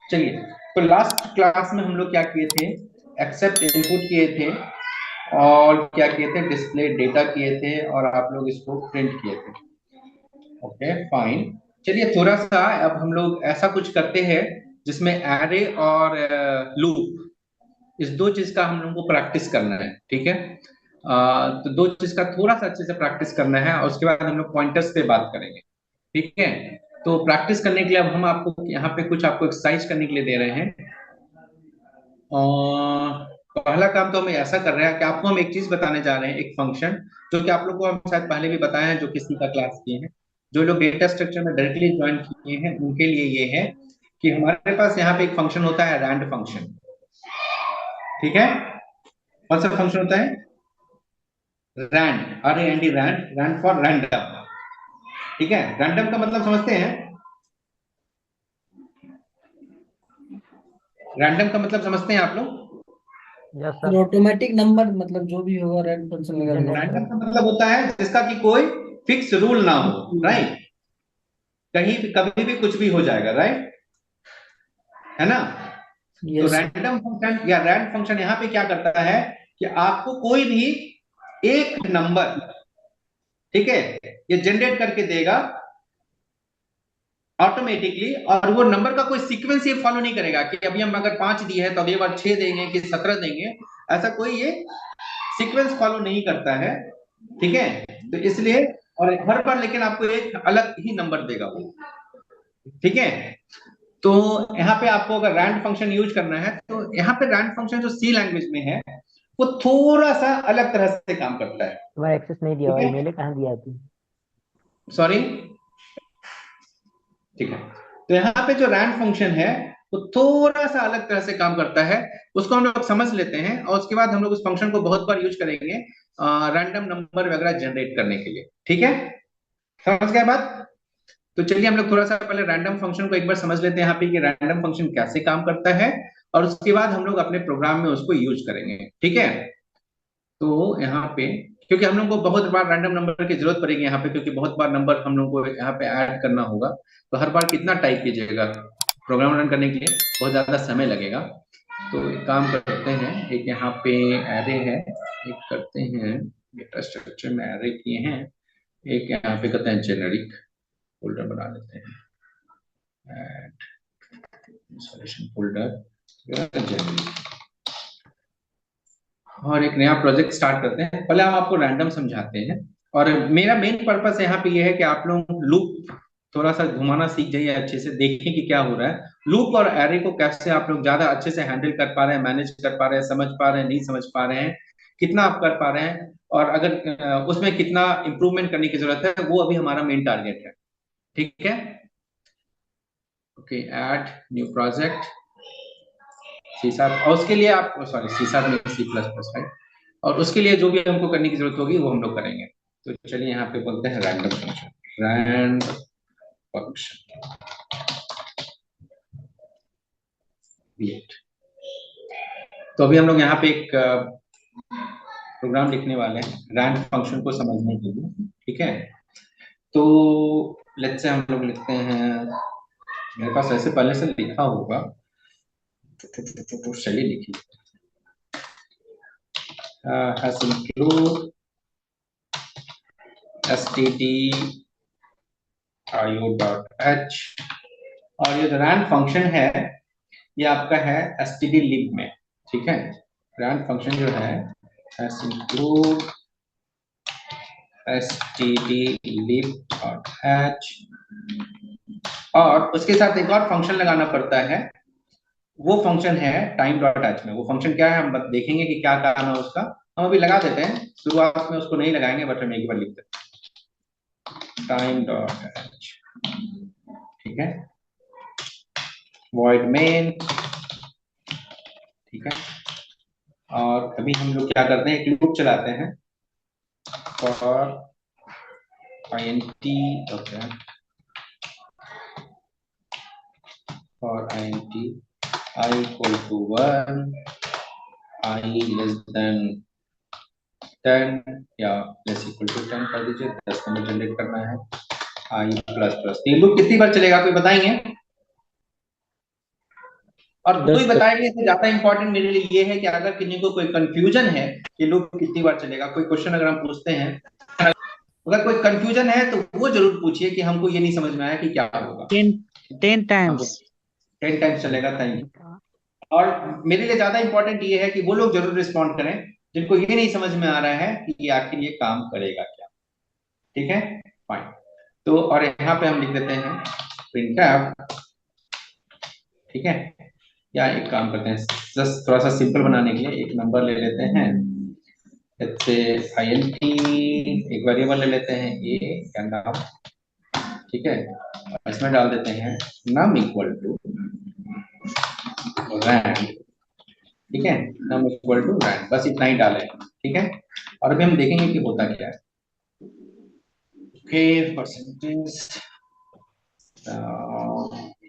चलिए, तो last class में हम लोग क्या किए थे, एक्सेप्ट इनपुट किए थे, और क्या किए थे, डिस्प्ले डेटा किए थे, और आप लोग इसको प्रिंट किए थे। Okay fine. चलिए थोड़ा सा अब हम लोग ऐसा कुछ करते हैं जिसमें एरे और लूप, इस दो चीज का हम लोगों को प्रैक्टिस करना है, ठीक है। तो दो चीज का थोड़ा सा अच्छे से प्रैक्टिस करना है, और उसके बाद हम लोग पॉइंटर्स पे बात करेंगे, ठीक है। तो प्रैक्टिस करने के लिए अब हम आपको यहाँ पे कुछ आपको एक्सरसाइज करने के लिए दे रहे हैं। और पहला काम तो हम ऐसा कर रहे हैं कि आपको हम एक चीज बताने जा रहे हैं, एक फंक्शन, जो कि आप लोग को हम शायद पहले भी बताए हैं, जो किसी का क्लास किए हैं। जो लोग डेटा स्ट्रक्चर में डायरेक्टली ज्वाइन किए हैं उनके लिए ये है कि हमारे पास यहाँ पे एक फंक्शन होता है रैंड फंक्शन, ठीक है। कौन सा फंक्शन होता है? Rand, RAND, rand, rand for random, ठीक है। रैंडम का मतलब समझते हैं? रैंडम का मतलब समझते हैं आप लोग? यस फिर सर। ऑटोमेटिक नंबर मतलब जो भी होगा रैंड फंक्शन लगा देगा। जनरेट रैंडम करना। का मतलब होता है जिसका कि कोई फिक्स रूल ना हो, राइट। कहीं भी कभी भी कुछ भी हो जाएगा, राइट, है ना। तो यस। रैंडम फंक्शन या रैंड फंक्शन यहाँ पे क्या करता है कि आपको कोई भी एक नंबर, ठीक है, ये जनरेट करके देगा ऑटोमेटिकली, और वो नंबर का कोई सीक्वेंस ये फॉलो नहीं करेगा कि अभी हम अगर 5 दिए हैं तो अगली बार 6 देंगे कि 17 देंगे। ऐसा कोई ये सीक्वेंस फॉलो नहीं करता है, ठीक है। तो इसलिए, और हर बार लेकिन आपको एक अलग ही नंबर देगा वो, ठीक है। तो यहाँ पे आपको अगर रैंड फंक्शन यूज करना है तो यहाँ पे रैंड फंक्शन जो सी लैंग्वेज में है वो थोड़ा सा अलग तरह से काम करता है, तुम्हारा एक्सेस नहीं दिया ठीक हुआ, है। ईमेल कहाँ दिया तू? सॉरी, ठीक है। तो यहाँ पे जो रैंड फंक्शन है वो थोड़ा सा अलग तरह से काम करता है, उसको हम लोग समझ लेते हैं, और उसके बाद हम लोग उस फंक्शन को बहुत बार यूज करेंगे रैंडम नंबर वगैरह जनरेट करने के लिए, ठीक है। समझ गए बात? तो चलिए हम लोग थोड़ा सा पहले रैंडम फंक्शन को एक बार समझ लेते हैं यहाँ पे कि रैंडम फंक्शन कैसे काम करता है, और उसके बाद हम लोग अपने प्रोग्राम में उसको यूज करेंगे, ठीक है। तो यहाँ पे, क्योंकि हम लोग को बहुत बार रैंडम नंबर की जरूरत पड़ेगी यहाँ पे, क्योंकि बहुत बार नंबर हम लोग को यहाँ पे ऐड करना होगा, तो हर बार कितना टाइप कीजिएगा प्रोग्राम रन करने के लिए, बहुत ज्यादा समय लगेगा। तो एक काम करते हैं, एक यहाँ पे एरे है, एक करते हैं डेटा स्ट्रक्चर में एरे किए हैं, एक यहाँ पे करते हैं जेनेरिक फोल्डर बना लेते हैं, ऐड इंस्टॉलेशन फोल्डर जेनेरिक, और एक नया प्रोजेक्ट स्टार्ट करते हैं। पहले हम आपको रैंडम समझाते हैं, और मेरा मेन पर्पस यहाँ पे ये है कि आप लोग लूप थोड़ा सा घुमाना सीख जाइए, अच्छे से देखें कि क्या हो रहा है, लूप और एरे को कैसे आप लोग ज्यादा अच्छे से हैंडल कर पा रहे हैं, मैनेज कर पा रहे हैं, समझ पा रहे हैं, नहीं समझ पा रहे हैं, कितना आप कर पा रहे हैं, और अगर उसमें कितना इंप्रूवमेंट करने की जरूरत है, वो अभी हमारा मेन टारगेट है, ठीक है। Okay, add new project C sharp, और उसके लिए आप, सॉरी सी शार्प नहीं, C++, राइट। और उसके लिए जो भी हमको करने की जरूरत होगी वो हम लोग करेंगे। तो चलिए यहाँ पे बोलते हैं random function, rand function create. तो अभी हम लोग यहाँ पे एक प्रोग्राम लिखने वाले हैं रैंड फंक्शन को समझने के लिए, ठीक है। तो लेट्स से हम लोग लिखते हैं, मेरे पास ऐसे पहले से लिखा होगा, तो चलिए लिखिए, has include stdio.h, और ये जो रैंड फंक्शन है ये आपका है stdlib में, ठीक है। रैंड फंक्शन जो है has include stdlib.h, और उसके साथ एक और फंक्शन लगाना पड़ता है, वो फंक्शन है time.h में। वो फंक्शन क्या है हम देखेंगे कि क्या काम है उसका, हम अभी लगा देते हैं, शुरुआत में उसको नहीं लगाएंगे, बट हम एक बार लिख देते हैं time.h, ठीक है, void main, ठीक है। और अभी हम लोग क्या करते हैं, एक लूप चलाते हैं for int, okay, for int I equal to 1, I less than 10, या लेस इक्वल टू 10 कर दीजिए, 10 हमें जनरेट करना है, I प्लस प्लस। ये लूप कितनी बार चलेगा कोई बताएंगे? और कोई दस बताएंगे इससे ज्यादा इंपॉर्टेंट मेरे लिए ये है कि अगर किसी को कोई कंफ्यूजन है कि लूप कितनी बार चलेगा, कोई क्वेश्चन अगर हम पूछते हैं, अगर कोई कंफ्यूजन है तो वो जरूर पूछिए कि हमको ये नहीं समझ में आया कि क्या होगा। 10 हमको times. 10 टाइम्स चलेगा, थैंक यू। और मेरे लिए ज्यादा इंपॉर्टेंट ये है कि वो लोग जरूर रिस्पॉन्ड करें जिनको ये नहीं समझ में आ रहा है कि ये आखिर ये काम करेगा क्या। ठीक है, फाइन। तो और यहाँ पे हम लिख देते हैं printf। ठीक है, या एक काम करते हैं, जस्ट थोड़ा सा सिंपल बनाने के लिए एक नंबर ले लेते हैं, जैसे int, एक वेरिएबल ले लेते हैं a या नाम। ठीक है, और इसमें डाल देते हैं num इक्वल टू रैंड। ठीक है, num इक्वल टू रैंड, बस इतना ही डालें। ठीक है, और अभी हम देखेंगे कि होता क्या है। ओके, परसेंटेज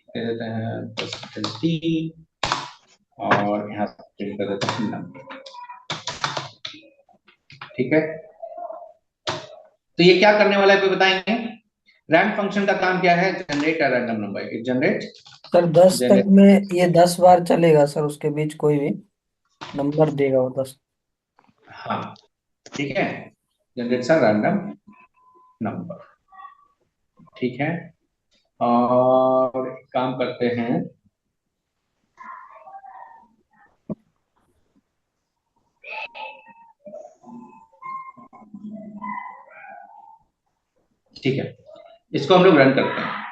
दे देते हैं %t, और यहाँ प्रिंट कर देते हैं नंबर। ठीक है, तो ये क्या करने वाला है कोई बताएंगे? रैंड फंक्शन का काम क्या है? Generate a random number. It generate sir 10 तक में ये 10 बार चलेगा सर, उसके बीच कोई भी नंबर देगा वो 10। हाँ, ठीक है, जनरेट अ रैंडम नंबर। ठीक है, और एक काम करते हैं, ठीक है, इसको हम लोग रन करते हैं।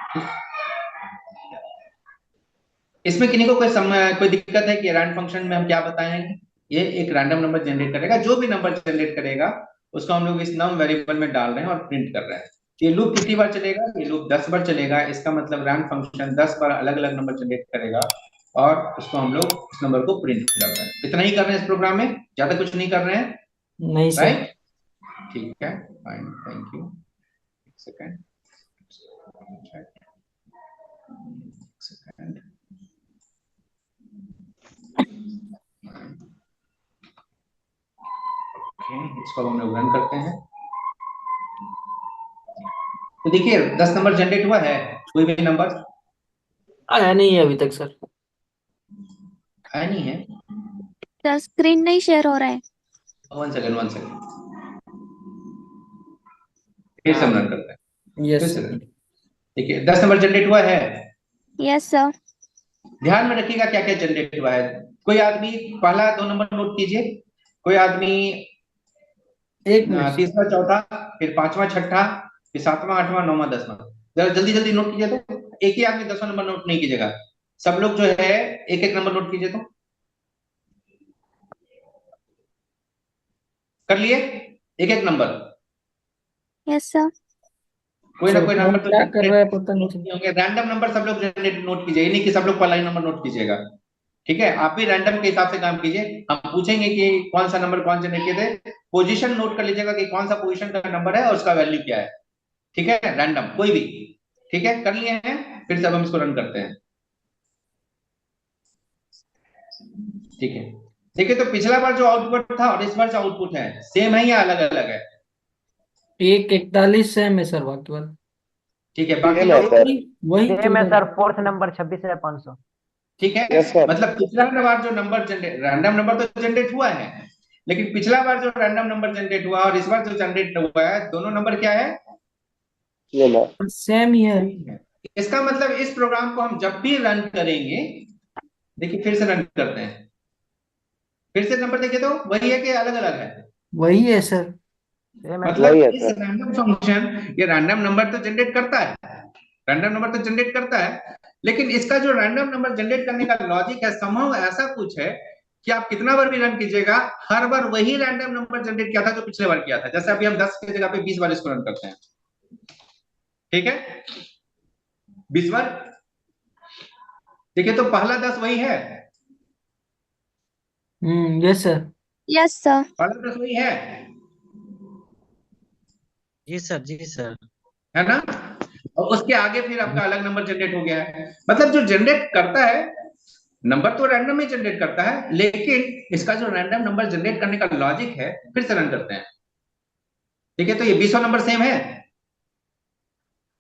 इसमें किन्हीं को कोई दिक्कत है कि रैंड फंक्शन में हम क्या बताए हैं? ये एक रैंडम नंबर जनरेट करेगा, जो भी नंबर जनरेट करेगा उसको हम लोग इस नम वेरिएबल में डाल रहे हैं और प्रिंट कर रहे हैं। ये लूप कितनी बार चलेगा? ये लूप 10 बार चलेगा। इसका मतलब रैंड फंक्शन 10 बार अलग अलग नंबर जनरेट करेगा और उसको हम लोग उस नंबर को प्रिंट कर रहे हैं। इतना ही कर रहे हैं इस प्रोग्राम में, ज्यादा कुछ नहीं कर रहे हैं, नहीं सर। राइट? ठीक है, fine, thank you. Second second, इसको हम लोग रन करते हैं। तो देखिए 10 नंबर जनरेट हुआ है, कोई भी नंबर आया नहीं है अभी तक सर। आया नहीं है। सर स्क्रीन नहीं शेयर हो रहा है। वन सेकंड, फिर से हम रन करते हैं। यस फिर से सर। देखिए 10 नंबर जनरेट हुआ है। Yes sir. ध्यान में रखिएगा क्या क्या जनरेट हुआ है। कोई आदमी पहला 2 नंबर नोट कीजिए, कोई आदमी एक मिनट। तीसरा चौथा, फिर पांचवा छठा, फिर सातवां आठवां नौवां दसवां। जरा जल्दी जल्दी नोट कीजिए। तो एक ही आदमी 10वां नंबर नोट नहीं कीजिएगा, सब लोग जो है एक एक नंबर नोट कीजिए। तो कर लिए एक एक नंबर? Yes sir. कोई ना सर कोई कौन नंबर तो क्या कर रहा है पता नहीं नोट चल। किए होंगे। रैंडम नंबर सब लोग जनरेट नोट कीजिए, ये नहीं कि सब लोग पहला ही नंबर नोट कीजिएगा। ठीक है, आप भी रैंडम के हिसाब से काम कीजिए। हम पूछेंगे कि कौन सा नंबर कौन जनरेट किए थे, पोजीशन नोट कर लीजिएगा कि कौन सा पोजीशन का नंबर है और उसका वैल्यू क्या है। ठीक है, रैंडम कोई भी। ठीक है, कर लिए हैं, फिर से अब हम इसको रन करते हैं। ठीक है, देखिए तो पिछला बार जो आउटपुट था और इस बार जो आउटपुट है सेम है या अलग अलग है? 1:41 सेम है सर, बाकी बात ठीक है, बाकी सेम है सर। वही सेम है 14। Sir, fourth number 26,500। ठीक है, यस सर। मतलब पिछला बार जो नंबर जनरेट, रैंडम नंबर तो जनरेट हुआ है, लेकिन पिछला बार जो रैंडम नंबर जनरेट हुआ और इस बार जो जनरेट हुआ है, दोनों नंबर क्या है? सेम है। सेम ही है। इसका मतलब इस प्रोग्राम को हम जब भी रन करेंगे, देखिए फिर से रन करते हैं, फिर से नंबर देखिए तो वही है कि अलग अलग है? वही है सर। सेम है मतलब वही है इस सर। रैंडम फंक्शन ये रैंडम नंबर तो जनरेट करता है, रैंडम नंबर तो जनरेट करता है, लेकिन इसका जो रैंडम नंबर जनरेट करने का लॉजिक है समहाउ ऐसा कुछ है कि आप कितना बार भी रन कीजिएगा, हर बार वही रैंडम नंबर जनरेट किया था जो पिछले बार किया था। जैसे अभी हम 10 की जगह पे 20 बार इसको रन करते हैं। ठीक है, 20 बार। देखिए तो पहला 10 वही है, यस सर। Yes sir. पहला 10 वही है जी सर, जी सर। है ना? और उसके आगे फिर आपका अलग नंबर जनरेट हो गया है। मतलब जो जनरेट करता है नंबर तो रैंडम ही जनरेट करता है, लेकिन इसका जो रैंडम नंबर जनरेट करने का लॉजिक है, फिर से रन करते हैं। ठीक है, तो ये 20वां नंबर सेम है?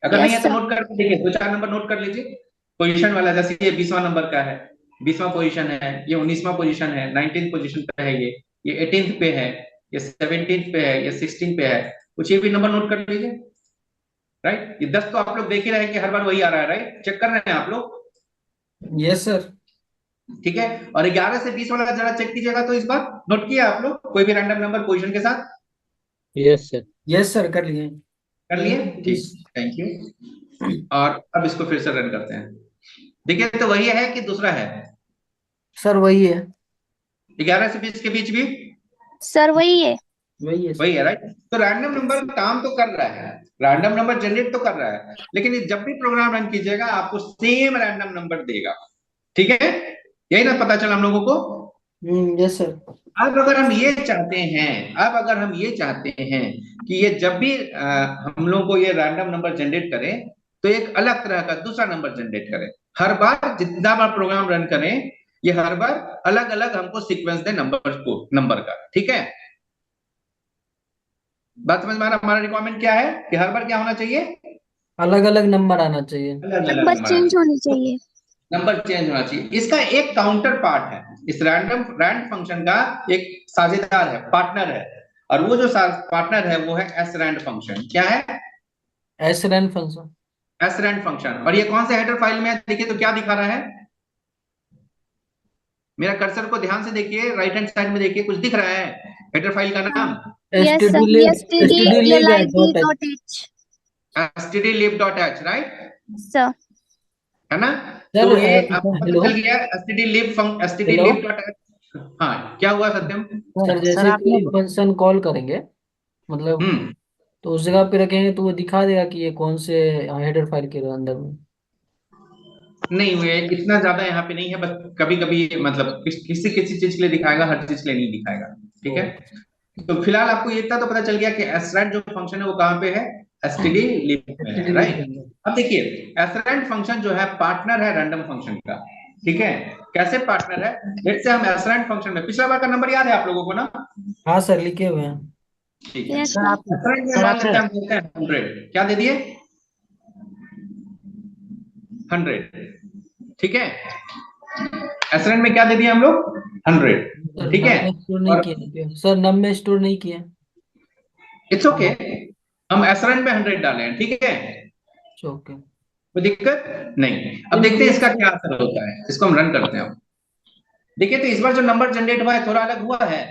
अगर नहीं यस है तो सर। नोट करके देखिए, 2 4 नंबर नोट कर लीजिए पोजीशन वाला, जैसे ये 20वां नंबर का है, 20वां पोजीशन है, ये 19वां पोजीशन है, 19th पोजीशन पे है, ये 18th पे है, ये 17th पे है, ये 16th पे है। कुछ ये भी नंबर नोट कर लीजिए। राइट, ये 10 तो आप लोग देख ही रहे हैं कि हर बार वही आ रहा है, राइट, चेक कर रहे हैं आप लोग। Yes sir. ठीक है, और 11 से 20 वाला जरा चेक कीजिएगा। तो इस बार नोट किया आप लोग कोई भी रैंडम नंबर पोजीशन के साथ? Yes sir. यस सर, कर लिए। कर लिए, ठीक, थैंक यू। और अब इसको फिर से रन करते हैं। देखिए तो वही है कि दूसरा है? सर वही है। 11 से 20 के बीच भी सर वही है। वही है सर। वही है, राइट। तो रैंडम नंबर काम तो कर रहा है, रैंडम नंबर जनरेट तो कर रहा है, लेकिन जब भी प्रोग्राम रन कीजिएगा आपको सेम रैंडम नंबर देगा। ठीक है, यही ना पता चला हम लोगों को? Yes sir. अब अगर हम ये चाहते हैं, अब अगर हम ये चाहते हैं कि ये जब भी हम लोग को ये रैंडम नंबर जनरेट करे तो एक अलग तरह का दूसरा नंबर जनरेट करे, हर बार जितना बार प्रोग्राम रन करें ये हर बार अलग अलग हमको सीक्वेंस दे नंबर का। ठीक है, बात समझ में आ रहा? हमारा रिक्वायरमेंट क्या है कि हर बार क्या होना चाहिए? अलग अलग नंबर आना चाहिए। अलग अलग नंबर चेंज होनी चाहिए। नंबर चेंज होना चाहिए। इसका एक काउंटर पार्ट है, इस रैंड फंक्शन का एक साझेदार है, पार्टनर है, और वो जो पार्टनर है वो है srand फंक्शन। क्या है? srand function. srand function. और ये कौन से हेडर फाइल में है? देखिए तो क्या दिखा रहा है, मेरा कर्सर को ध्यान से देखिए, राइट हैंड साइड में देखिए, कुछ दिख रहा है हेडर फाइल का नाम? Yes sir, stdlib.h, right, sir. है ना? सर तो ये आपको पता हेलो चल गया stdlib.h। हाँ, क्या हुआ सत्यम? सर, सर जैसे आपने कोई फंक्शन कॉल करेंगे मतलब, हम्म, तो उस जगह पे रखेंगे तो वो दिखा देगा कि ये कौन से हेडर फाइल के अंदर में। नहीं हुए इतना ज्यादा यहाँ पे नहीं है, बस कभी कभी मतलब किसी किसी चीज के लिए दिखाएगा, हर चीज के लिए नहीं दिखाएगा। ठीक है, तो फिलहाल आपको ये इतना तो पता चल गया कि srand जो फंक्शन है वो कहाँ पे है? stdlib में है, राइट। अब देखिए srand फंक्शन जो है पार्टनर है रैंडम फंक्शन का। ठीक है, कैसे पार्टनर है? लेट्स से हम srand फंक्शन में पिछला बार का नंबर याद है आप लोगों को ना? हाँ सर, लिखे हुए हैं। ठीक है, यस सर सर। आप srand में सर मान आपने लेते हैं हम देते हैं 100। क्या दे दिए? 100। ठीक है, srand में क्या दे दिए हम लोग? 100। सर ठीक है, नम में स्टोर नहीं और किया। सर नम में स्टोर नहीं किया। इट्स ओके, हम srand में 100 डाले हैं। ठीक है, ओके। कोई दिक्कत नहीं। अब देखते हैं इसका क्या असर होता है, इसको हम रन करते हैं। देखिए तो इस बार जो नंबर जनरेट हुआ है थोड़ा अलग हुआ है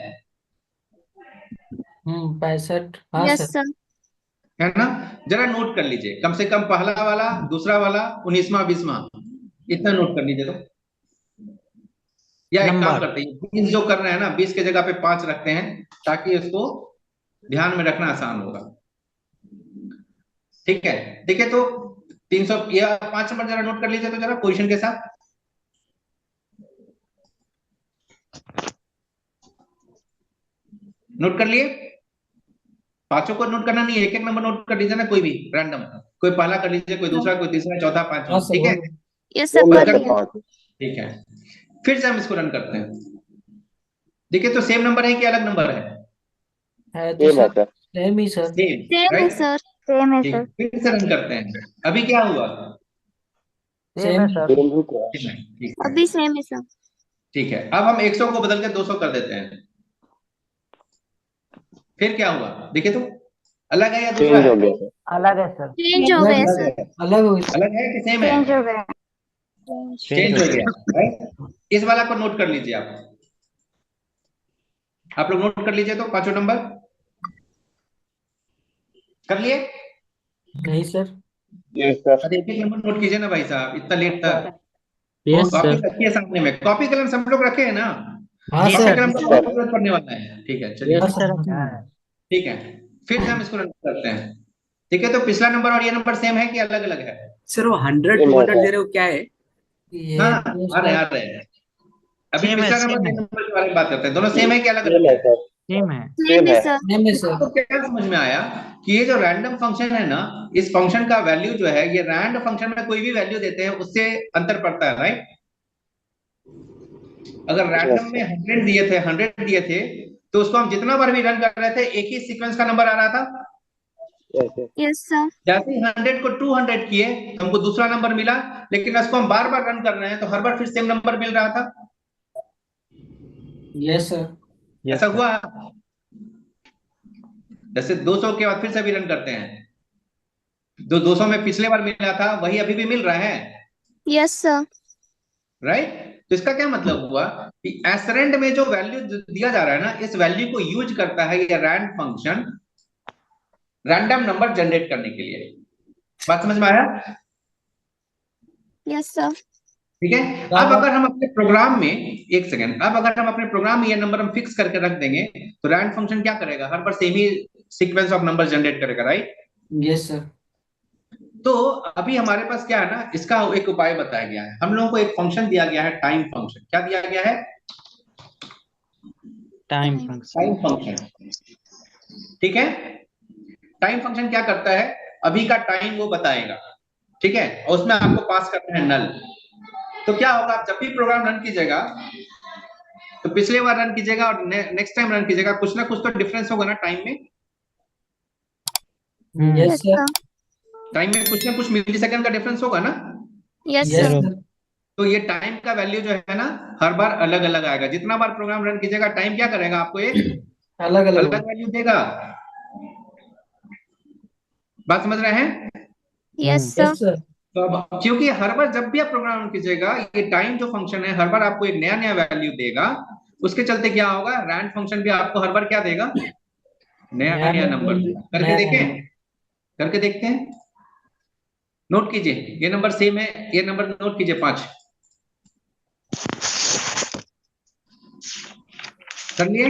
65। हाँ यस सर। सर। है ना? जरा नोट कर लीजिए, कम से कम पहला वाला, दूसरा वाला, 19वां 20वां, इतना नोट कर लीजिए। तो या एक काम नंबर करते हैं, 20 जो कर रहे हैं ना, 20 के जगह पे 5 रखते हैं ताकि इसको ध्यान में रखना आसान होगा। ठीक है, देखिए तो 300 या 5 नंबर जरा नोट कर लीजिए तो जरा पोजीशन के साथ। नोट कर लिए? पांचों को नोट करना नहीं है, एक एक नंबर नोट कर लीजिए ना, कोई भी रैंडम, कोई पहला कर लीजिए, कोई दूसरा, कोई तीसरा, चौथा, हाँ पांचवा। सर, ठीक है, यस सर, दो कर नंबर लिया। 5। ठीक है, फिर से हम इसको रन करते हैं। देखिए तो सेम नंबर है कि अलग नंबर है? तो सेम है सर सर। सेम ही सर। सेम, सेम है राइट। सर। सेम है ठीक है, सर। फिर से रन करते हैं। अभी क्या हुआ? सेम है सर। सेम ही क्या? सेम है, ठीक है, अभी सेम है सर। ठीक है। अब हम 100 को बदल के 200 कर देते हैं। फिर क्या हुआ? देखिए तो अलग है या दूसरा चेंज है? हो गया सर। अलग है सर। चेंज हो अलग गए है। सर। अलग हो गई। अलग है कि सेम है? चेंज हो गए। चेंज हो गया, राइट। इस वाला को नोट कर लीजिए आप लोग नोट कर लीजिए तो पांचों नंबर कर लिए? नहीं सर। Yes sir. अरे एक एक नंबर नोट कीजिए ना भाई साहब, इतना लेट तक। Yes copy sir. रखिए सामने में, कॉपी कलम सब लोग रखे हैं ना? हाँ जी कॉपी सर। सर कलम जी का सर। बहुत जरूरत पड़ने वाला है। ठीक है, चलिए, हाँ यस सर। सर। हाँ, ठीक है। फिर से हम इसको रन करते हैं। ठीक है, तो पिछला नंबर और ये नंबर सेम है कि अलग अलग है? सर वो 100 सेम है 200 दे सर। रहे हो क्या है? ये हाँ, दोस्त आ रहे हैं। अभी सेम है पिछला सेम नंबर है ये नंबर के बारे में बात करते हैं, दोनों सेम है कि अलग सेम अलग है है? सर। सेम है। सेम है है। सर। सेम है सर। आपको क्या समझ में आया कि ये जो रैंडम फंक्शन है ना, इस फंक्शन का वैल्यू जो है, ये रैंड फंक्शन में कोई भी वैल्यू देते हैं उससे अंतर पड़ता है, राइट? अगर यस रैंडम में सर। 100 दिए थे तो उसको हम जितना बार भी रन कर रहे थे एक ही सीक्वेंस का नंबर आ रहा था। Yes, yes. Yes, sir. जैसे ही 100 को 200 किए तो हमको दूसरा नंबर मिला, लेकिन इसको हम बार बार रन कर रहे हैं तो हर बार फिर सेम नंबर मिल रहा था। Yes sir. ऐसा हुआ? जैसे 200 के बाद फिर से भी रन करते हैं, 200 में पिछले बार मिला था वही अभी भी मिल रहा है, Yes, sir. राइट? तो इसका क्या मतलब हुआ कि एसरेंड में जो वैल्यू दिया जा रहा है ना, इस वैल्यू को यूज करता है ये rand function random number generate करने के लिए। बात समझ में आया? Yes, sir. ठीक है। अब अगर हम अपने प्रोग्राम में, एक सेकेंड, अब अगर हम अपने प्रोग्राम में ये नंबर हम फिक्स करके रख देंगे तो रैंड फंक्शन क्या करेगा? हर बार सेम ही सीक्वेंस ऑफ नंबर जनरेट करेगा, राइट? Yes sir. तो अभी हमारे पास क्या है ना, इसका एक उपाय बताया गया है। हम लोगों को एक फंक्शन दिया गया है, टाइम फंक्शन। क्या दिया गया है? Time time function. ठीक है। टाइम फंक्शन क्या करता है? अभी का टाइम वो बताएगा, ठीक है, और उसमें आपको पास करना है नल। तो क्या होगा, आप जब भी प्रोग्राम रन कीजिएगा तो पिछले बार रन कीजिएगा और नेक्स्ट टाइम रन कीजिएगा, कुछ ना कुछ तो डिफरेंस होगा ना टाइम में। Yes Yes, sir. sir. Time में कुछ ना कुछ मिली सेकंड का डिफरेंस होगा ना। Yes, yes sir. सर। तो ये टाइम का वैल्यू जो है ना, हर बार अलग अलग आएगा। जितना बार प्रोग्राम रन कीजिएगा टाइम क्या करेगा, आपको एक अलग अलग अलग वैल्यू देगा। बात समझ रहे हैं? Yes, sir. Yes sir. तो अब क्योंकि हर बार जब भी आप प्रोग्राम कीजिएगा, ये टाइम जो फंक्शन है हर बार आपको एक नया नया वैल्यू देगा। उसके चलते क्या होगा, रैंड फंक्शन भी आपको हर बार क्या देगा, नया नया नया नया नंबर देगा। करके नया देखें, करके देखते हैं। नोट कीजिए, ये नंबर सेम है, ये नंबर नोट कीजिए 5। कर लिए?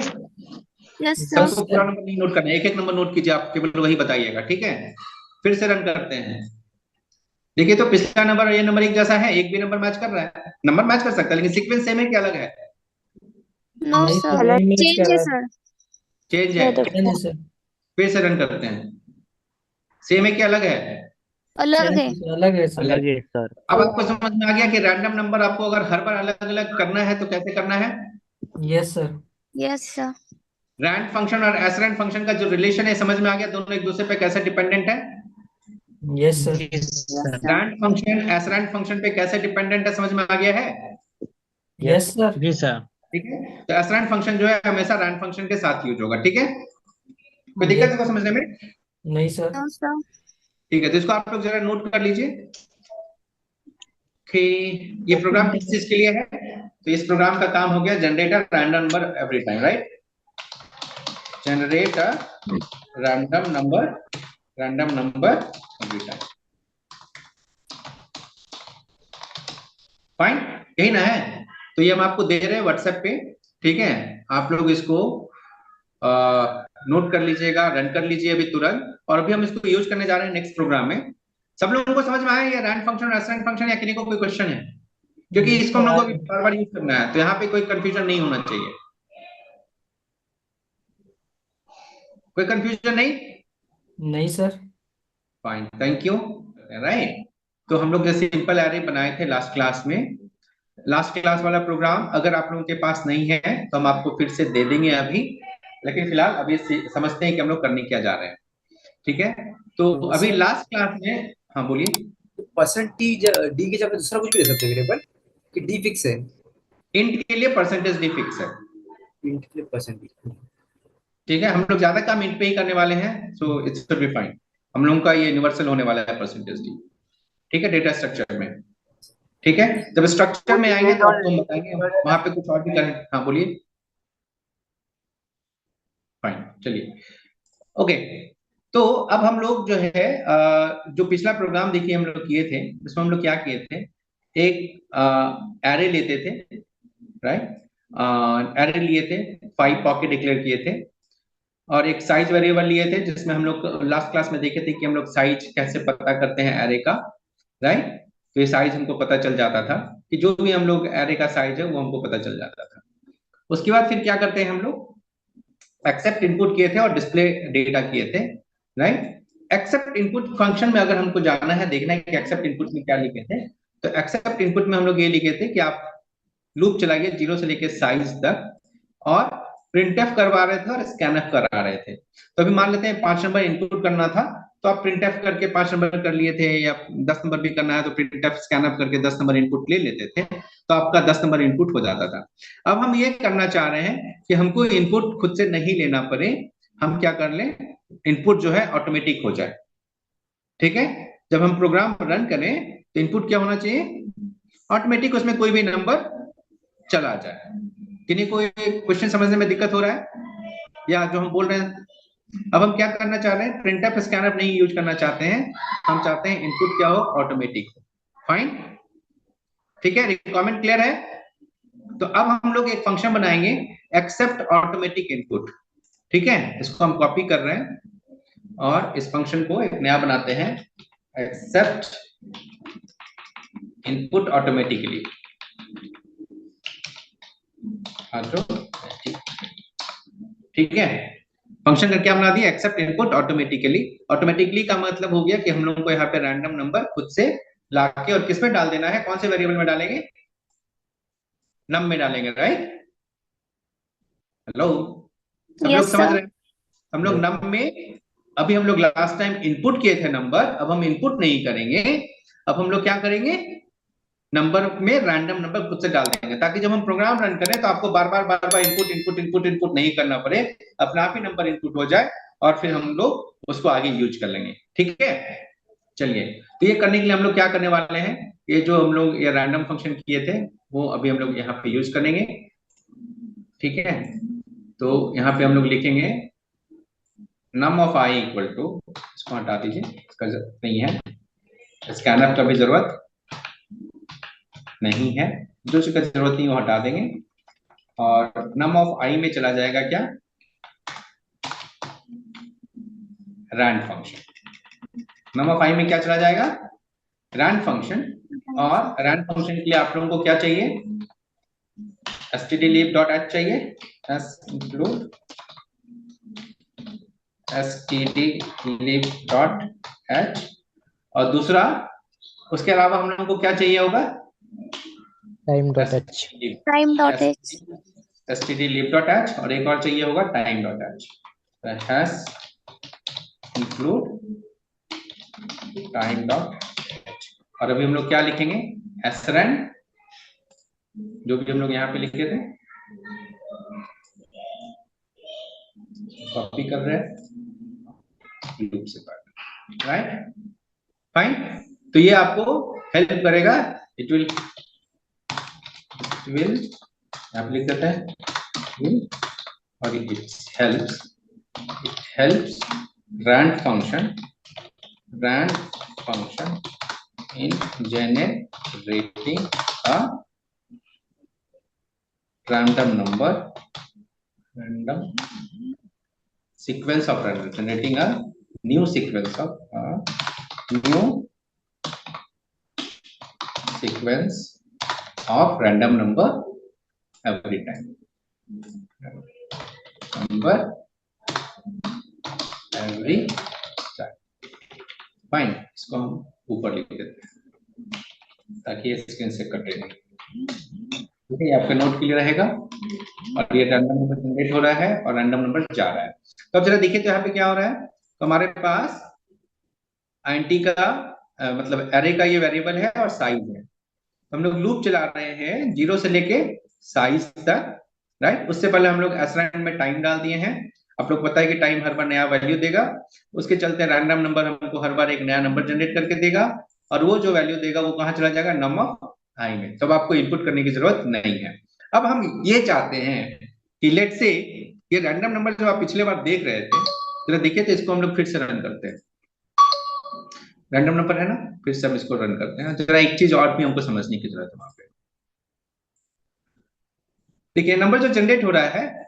Yes, sir. सबको पूरा नंबर नहीं नोट करना है, एक एक नंबर नोट कीजिए, आप केवल वही बताइएगा, ठीक है? फिर से रन करते हैं। देखिए तो पिछला नंबर और ये नंबर एक जैसा है, एक भी नंबर मैच कर रहा है। नंबर मैच कर सकता है लेकिन सीक्वेंस सेम है कि अलग है? No, नहीं sir. सर, नहीं मैच Change कर है, रहा sir. चेंज है। है सर। फिर से रन करते हैं, सेम है कि अलग है? अलग है. अलग है सर। अलग है सर। अब आपको समझ में आ गया कि रैंडम नंबर आपको अगर हर बार अलग अलग करना है तो कैसे करना है? Yes sir. Yes, sir. Rand function और एसरैंड फंक्शन का जो रिलेशन है समझ में आ गया, दोनों एक दूसरे पे कैसे डिपेंडेंट है? Yes sir. Yes, sir. Rand function srand function पे कैसे डिपेंडेंट है, समझ में आ गया है? Yes sir. जी सर। ठीक है। तो एसरैंड फंक्शन जो है हमेशा रैंड फंक्शन के साथ यूज होगा, ठीक है? कोई दिक्कत है को समझने में? नहीं सर। No, sir. ठीक है, तो इसको आप लोग जरा नोट कर लीजिए कि ये प्रोग्राम किस चीज के लिए है। तो इस प्रोग्राम का काम हो गया generate a random number every time, right? Generate a random number every time. Fine, यही ना है? तो ये हम आपको दे रहे हैं व्हाट्सएप पे, ठीक है? आप लोग इसको नोट कर लीजिएगा, रन कर लीजिए अभी तुरंत। और अभी हम इसको यूज करने जा रहे हैं नेक्स्ट प्रोग्राम में। सब लोगों को समझ में आया ये रैंड फंक्शन और एसरैंड फंक्शन, या किसी को कोई क्वेश्चन है? क्योंकि इसको हम लोग को बार बार यूज करना है, तो यहाँ पे कोई कंफ्यूजन नहीं होना चाहिए। कोई कंफ्यूजन नहीं? नहीं sir. Fine, thank you. Right, तो हम लोग जैसे सिंपल एरे बनाए थे लास्ट क्लास में, लास्ट क्लास वाला प्रोग्राम अगर आप लोगों के पास नहीं है तो हम आपको फिर से दे देंगे अभी, लेकिन फिलहाल अभी समझते हैं कि हम लोग करने क्या जा रहे हैं, ठीक है? तो अभी लास्ट क्लास में, हाँ बोलिए। परसेंटेज डी के जगह दूसरा कुछ भी दे सकते हैं वेरिएबल कि डी फिक्स है? इंट के लिए परसेंटेज डी फिक्स है, इंट के लिए परसेंटेज। ठीक है? हम लोग ज्यादा काम इंट पे ही करने वाले हैं, so it's should be fine. हम लोगों का ये यूनिवर्सल होने वाला है परसेंटेज डी, ठीक है? डेटा स्ट्रक्चर में, ठीक है? जब स्ट्रक्चर में आएंगे तो आपको हम बताएंगे वहां पे कुछ और भी करें। हाँ बोलिए। फाइन, चलिए, ओके। तो अब हम लोग जो है जो पिछला प्रोग्राम देखिए हम लोग किए थे, इसमें हम लोग क्या किए थे, एक एरे लेते थे, राइट? एरे लिए थे, 5 पॉकेट डिक्लेयर किए थे, और एक साइज वेरिएबल लिए थे, जिसमें हम लोग लास्ट क्लास में देखे थे कि हम लोग साइज कैसे पता करते हैं एरे का, राइट? तो ये साइज हमको पता चल जाता था कि जो भी हम लोग एरे का साइज है वो हमको पता चल जाता था। उसके बाद फिर क्या करते हैं हम लोग, एक्सेप्ट इनपुट किए थे और डिस्प्ले डेटा किए थे, राइट? एक्सेप्ट इनपुट फंक्शन में अगर हमको जाना है, देखना है कि एक्सेप्ट इनपुट में क्या लिखे थे, तो एक्सेप्ट इनपुट में हम लोग ये लिखे थे कि आप लूप चलाइए 0 से लेके साइज तक, और प्रिंटफ करवा रहे थे और स्कैनफ करा रहे थे। तो अभी मान लेते हैं 5 नंबर इनपुट करना था, तो आप प्रिंट एफ करके 5 नंबर कर लिए थे, या 10 नंबर भी करना है तो प्रिंट एफ स्कैन अप करके 10 नंबर इनपुट ले लेते थे, तो आपका 10 नंबर इनपुट हो जाता था। अब हम ये करना चाह रहे हैं कि हमको इनपुट खुद से नहीं लेना पड़े, हम क्या कर लें, इनपुट जो है ऑटोमेटिक हो जाए। ठीक है, जब हम प्रोग्राम रन करें तो इनपुट क्या होना चाहिए, ऑटोमेटिक उसमें कोई भी नंबर चला जाए। किन्हीं कोई क्वेश्चन समझने में दिक्कत हो रहा है या जो हम बोल रहे हैं? अब हम क्या करना चाह रहे हैं, प्रिंटफ स्कैनर नहीं यूज करना चाहते हैं, हम चाहते हैं इनपुट क्या हो, ऑटोमेटिक हो। फाइन, ठीक है, रिक्वायरमेंट क्लियर है? तो अब हम लोग एक फंक्शन बनाएंगे एक्सेप्ट ऑटोमेटिक इनपुट। ठीक है, इसको हम कॉपी कर रहे हैं और इस फंक्शन को एक नया बनाते हैं, एक्सेप्ट इनपुट ऑटोमेटिकली। ठीक है, फंक्शन का क्या बना दिया, एक्सेप्ट इनपुट ऑटोमेटिकली। ऑटोमेटिकली का मतलब हो गया कि हम लोग को यहाँ पे रैंडम नंबर खुद से लाके और किस में डाल देना है, कौन से वेरिएबल में डालेंगे, नम में डालेंगे, राइट? हेलो, सब लोग Yes, समझ sir. रहे हैं? हम लोग नम में, अभी हम लोग लास्ट टाइम इनपुट किए थे नंबर, अब हम इनपुट नहीं करेंगे, अब हम लोग क्या करेंगे, नंबर में रैंडम नंबर खुद से डाल देंगे, ताकि जब हम प्रोग्राम रन करें तो आपको बार बार इनपुट इनपुट इनपुट इनपुट नहीं करना पड़े, अपना आप ही नंबर इनपुट हो जाए और फिर हम लोग उसको आगे यूज कर लेंगे। ठीक है, चलिए, तो ये करने के लिए हम लोग क्या करने वाले हैं, ये जो हम लोग ये रैंडम फंक्शन किए थे वो अभी हम लोग यहाँ पे यूज करेंगे। ठीक है, तो यहाँ पे हम लोग लिखेंगे नम ऑफ आई इक्वल टू, इसको हटा दीजिए, इसका जरूरत नहीं है, स्कैनर का भी जरूरत नहीं है, जो चीज का जरूरत नहीं वो हटा देंगे, और नम ऑफ आई में चला जाएगा क्या, रैंड फंक्शन। नम ऑफ आई में क्या चला जाएगा, रैंड फंक्शन। और रैंड फंक्शन के लिए आप लोगों को क्या चाहिए, stdlib.h चाहिए, include stdlib.h, और दूसरा उसके अलावा हम लोगों को क्या चाहिए होगा, time.h Time.h. stdlib.h, और एक और चाहिए होगा time.h, has include time.h। और अभी हम लोग क्या लिखेंगे, srand, जो भी हम लोग यहाँ पे लिखे थे, कॉपी कर रहे हैं लूप से पार्ट, राइट? फाइन, तो ये आपको हेल्प करेगा, इट विल यहाँ पे लिख देते हैं will, और it helps rand function in generating a random sequence of random, generating a new sequence of random number every time, fine, इसको हम ऊपर लिख देते हैं ताकि ये स्क्रीन से कटे नहीं। ठीक है, आपका नोट क्लियर रहेगा, और ये रैंडम नंबर जनरेट हो रहा है और रैंडम नंबर जा रहा है। तो अब जरा देखिए तो यहाँ पे क्या हो रहा है, तो हमारे पास आईएनटी का मतलब एरे का ये वेरिएबल है और साइज है, तो हम लोग लूप चला रहे हैं 0 से लेके साइज तक, राइट? उससे पहले हम लोग srand में टाइम डाल दिए हैं, आप लोग पता है कि टाइम हर बार नया वैल्यू देगा, उसके चलते रैंडम नंबर हमको हर बार एक नया नंबर जनरेट करके देगा, और वो जो वैल्यू देगा वो कहाँ चला जाएगा, नम ऑफ आई में, तब आपको इनपुट करने की जरूरत नहीं है। अब हम ये चाहते हैं कि लेट से ये रैंडम नंबर जो आप पिछले बार देख रहे थे, जरा देखिए तो इसको हम लोग फिर से रन करते हैं, रैंडम नंबर है ना, फिर से हम इसको रन करते हैं। जरा एक चीज और भी हमको समझने की जरूरत है वहां पे, देखिए नंबर जो जनरेट हो रहा है,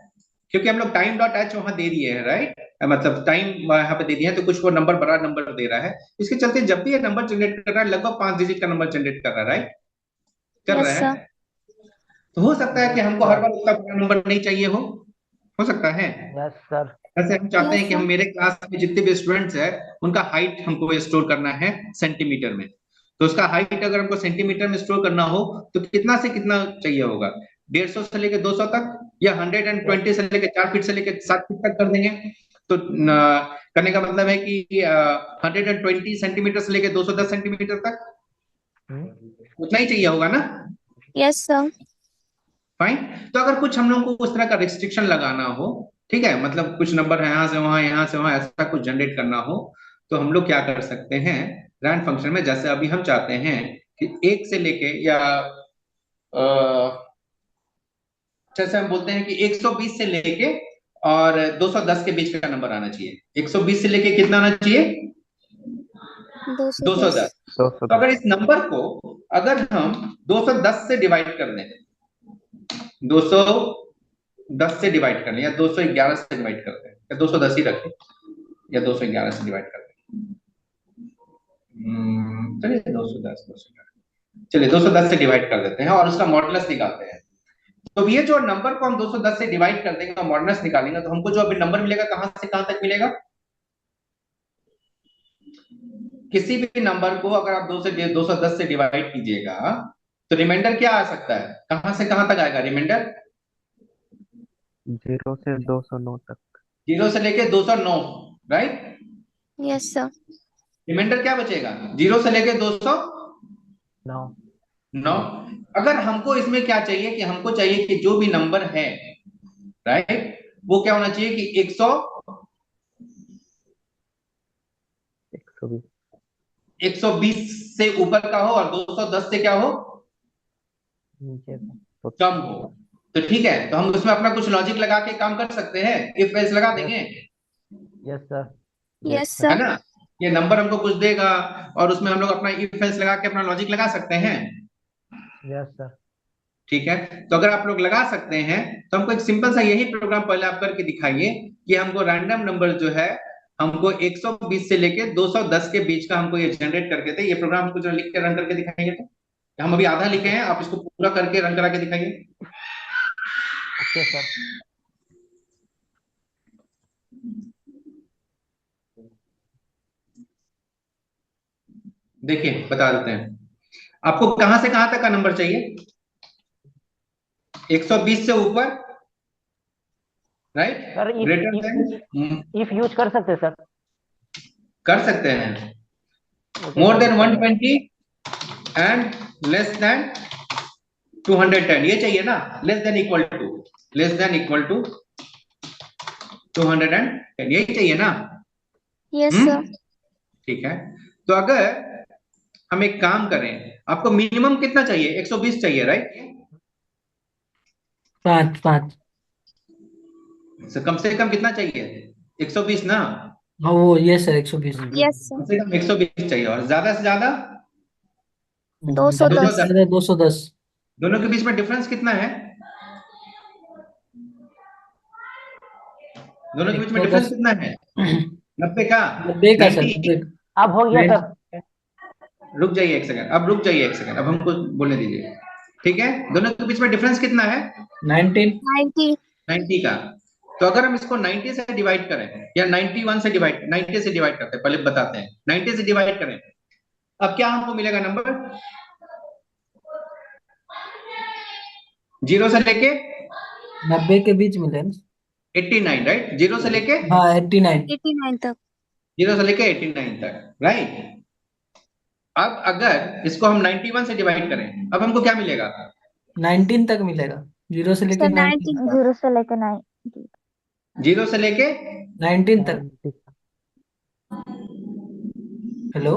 क्योंकि हम लोग time.h वहां दे दिए हैं, राइट? मतलब टाइम यहाँ पे दे दिया है, तो कुछ वो नंबर बड़ा नंबर दे रहा है, इसके चलते जब भी ये नंबर जनरेट कर रहा है लगभग 5 डिजिट का नंबर जनरेट कर रहा है, राइट? कर Yes, रहा है, तो हो सकता है कि हमको हर बार उतना बड़ा नंबर नहीं चाहिए हो सकता है। Yes sir. ऐसे हम चाहते हैं Yes, कि हम मेरे क्लास में जितने भी स्टूडेंट्स हैं उनका हाइट हमको स्टोर करना है सेंटीमीटर में, तो उसका हाइट अगर हमको सेंटीमीटर में स्टोर करना हो तो कितना से कितना चाहिए होगा, 150 से लेके 200 तक, या 120 से लेके 4 फीट से लेके 7 फीट तक कर देंगे। तो करने का मतलब है कि 120 सेंटीमीटर से लेके 210 सेंटीमीटर तक उतना ही चाहिए होगा ना? Yes sir. फाइन। तो अगर कुछ हम लोग को उस तरह का रिस्ट्रिक्शन लगाना हो, ठीक है, मतलब कुछ नंबर है यहाँ से वहां, यहाँ से वहां, ऐसा कुछ जनरेट करना हो, तो हम लोग क्या कर सकते हैं रैंड फंक्शन में। जैसे अभी हम चाहते हैं कि 1 से लेके या जैसे हम बोलते हैं कि 120 से लेके और 210 के बीच का नंबर आना चाहिए। 120 से लेके कितना आना चाहिए? 210। तो अगर इस नंबर को अगर हम 210 से डिवाइड कर दें, 210 से डिवाइड कर लें, या 211 से डिवाइड कर दें, या 210 ही रखें, या 211 से डिवाइड कर दें, चलिए 210 से डिवाइड कर देते हैं और उसका मॉडुलस निकालते हैं। तो ये जो नंबर को हम 210 से डिवाइड कर देंगे और मॉडुलस निकालेंगे, तो हमको जो अभी नंबर मिलेगा कहां से कहां तक मिलेगा? किसी भी नंबर को अगर आप 210 से डिवाइड कीजिएगा तो रिमाइंडर क्या आ सकता है? कहां से कहां तक आएगा रिमाइंडर? 0 से 209 तक। 0 से लेके 209, राइट? Yes sir. रिमाइंडर क्या बचेगा? 0 से लेके 209। अगर हमको इसमें क्या चाहिए कि हमको चाहिए कि जो भी नंबर है, राइट, वो क्या होना चाहिए कि 120 से ऊपर का हो और 210 से क्या हो? कम हो। तो ठीक है, तो हम उसमें अपना कुछ लॉजिक लगा के काम कर सकते हैं। इफ एल्स लगा देंगे। Yes sir. यस है सर। ना? ये नंबर हमको कुछ देगा और उसमें हम लोग अपना इफ एल्स लगा के अपना लॉजिक लगा सकते हैं। Yes sir. ठीक है, तो अगर आप लोग लगा सकते हैं तो हमको एक सिंपल सा यही प्रोग्राम पहले आप करके दिखाइए कि हमको रैंडम नंबर जो है हमको 120 से लेके 210 के बीच का हमको ये जनरेट करके दे। ये प्रोग्राम हमको जो लिख के रन करके दिखाइए। तो हम अभी आधा लिखे हैं, आप इसको पूरा करके रन करा के दिखाइए। Okay sir. देखिए बता देते हैं आपको कहां से कहां तक का नंबर चाहिए। 120 से ऊपर, right? Sir greater than, if use कर सकते सर। कर सकते हैं। ओके मोर सर, देन बताइए। 120 एंड लेस देन 210, ये चाहिए ना? लेस देन इक्वल टू 210, यही चाहिए ना? Yes sir. ठीक है, तो अगर हम एक काम करें, आपको मिनिमम कितना चाहिए? 120 चाहिए, राइट? 5 कम से कम कितना चाहिए? 120 ना? हाँ वो ये सर 120। Yes come sir. से कम 120 चाहिए और ज्यादा से ज्यादा 210। 210। दोनों के बीच में डिफरेंस कितना है? दोनों के बीच में डिफरेंस कितना है? 90 का? 90 का सर 90। अब हो गया सर। रुक जाइए एक सेकंड, अब रुक जाइए एक सेकंड, अब हमको बोलने दीजिए। ठीक है, दोनों के बीच में डिफरेंस कितना है? 19। 90 का। तो अगर हम इसको 90 से डिवाइड करें या 90 से डिवाइड करते हैं, पहले बताते हैं। 90 से डिवाइड करें, अब क्या हमको मिलेगा नंबर? 0 से लेके 90 के बीच मिले ना? 89, राइट? 0 से लेके हाँ 89। 89 तक। 0 से लेके 89 तक, राइट? अब अगर इसको हम 91 से डिवाइड करें, अब हमको क्या मिलेगा? 19 तक मिलेगा। 0 से लेके सर 19 90 0 से लेकर 9। 0 से लेके 19 तक। हेलो।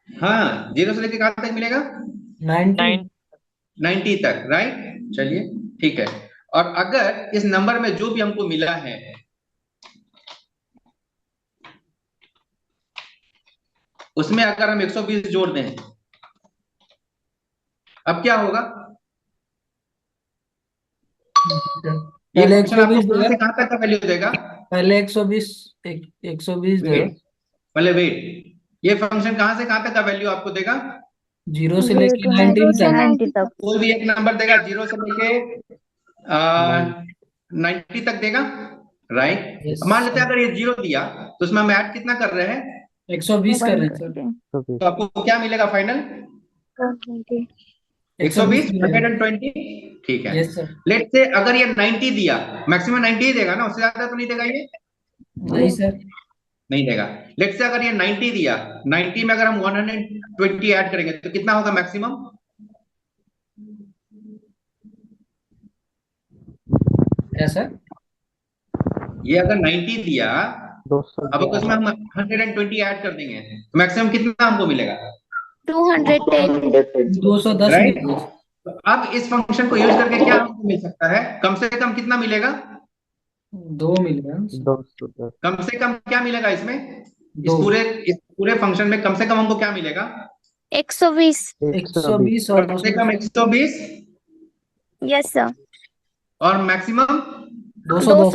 हाँ, 0 से लेके कहां तक मिलेगा? 90 तक, राइट? चलिए ठीक है। और अगर इस नंबर में जो भी हमको मिला है, उसमें अगर हम 120 जोड़ दें, अब क्या होगा? ये पहले फंक्शन आपको 120 कहां देगा। से कहां तक का वैल्यू देगा? पहले 120 देगा। पहले वेट, ये फंक्शन कहां से कहां तक का वैल्यू आपको देगा? 0 से 0 लेके to 19 तक। 90 तक। कोई भी एक नंबर देगा 0 से लेके 90 तक देगा, राइट? Yes, मान लेते हैं sir। अगर ये 0 दिया तो उसमें हम ऐड कितना कर रहे हैं? 120 कर रहे हैं सर। 120। तो आपको क्या मिलेगा फाइनल? 120 120। ठीक है, यस सर। लेट से अगर ये 90 दिया, मैक्सिमम 90 ही देगा ना, उससे ज्यादा तो नहीं देगा ये? नहीं सर। नहीं देगा। लेट्स से अगर ये 90 दिया, 90 में अगर हम 120 ऐड करेंगे तो कितना होगा मैक्सिमम? ऐसा ये अगर 90 दिया, 200 अब अगर उसमें हम 120 ऐड कर देंगे तो मैक्सिमम कितना हमको मिलेगा? 210. 210 राइट। मिलेगा। तो अब इस फंक्शन को यूज करके क्या हमको मिल सकता है? कम से कम कितना मिलेगा? 2 मिलेगा। 210 कम से कम क्या मिलेगा इसमें? इस 2 पूरे फंक्शन में कम से कम हमको क्या मिलेगा? 120. 120 और कम से कम 120 Yes sir. और मैक्सिमम 210।